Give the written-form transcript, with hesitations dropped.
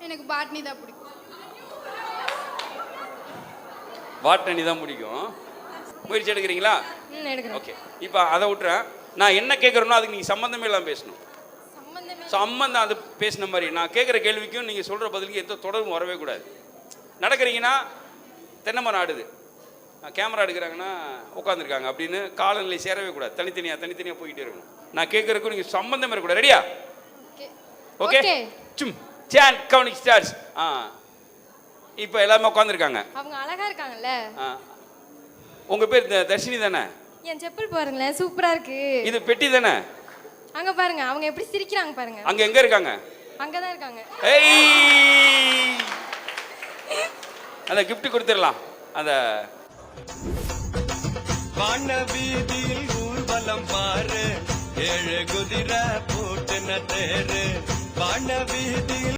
எனக்கு பாட்னி தான் பிடிக்கும். பாட்டனி தான் பிடிக்கும். முயற்சி எடுக்கிறீங்களா? எடுக்கிறேன். ஓகே, இப்போ அதை விட்டுறேன். நான் என்ன கேட்குறேனோ அதுக்கு நீங்கள் சம்மந்தமே இல்லாமல் பேசணும். சம்மந்தம் அது பேசின மாதிரி நான் கேட்குற கேள்விக்கும் நீங்கள் சொல்கிற பதிலுக்கு எந்த தொடர்பும் வரவே கூடாது. நடக்கிறீங்கன்னா தென்னை மரம் ஆடுது, கேமரா எடுக்கிறாங்கன்னா உட்காந்துருக்காங்க அப்படின்னு காலநிலை சேரவே கூடாது. தனித்தனியாக போய்கிட்டே இருக்கணும். நான் கேட்குறதுக்கும் நீங்கள் சம்மந்தம் இருக்கக்கூடாது. ரெடியா? ஓகே. சும் சேன் கவுனிங் ஸ்டார்ஸ். இப்போ எல்லாமே உட்காந்துருக்காங்க. அவங்க அழகா இருக்காங்கல்ல. உங்கள் பேர் தர்ஷினி தானே? என் செப்பல் பாருங்களேன், சூப்பரா இருக்கு. இது பெட்டி தானே? அங்க பாருங்க, அவங்க எப்படி சிரிக்கிறாங்க பாருங்க. அங்க எங்க இருக்காங்க? அங்கதான் இருக்காங்க. ஏய், அந்த கிஃப்ட் கொடுத்துடலாம். அந்த வான வீதியில் ஊர்வலம் பாரு, ஏழு குதிரை பூட்டுன தேரு. வான வீதியில்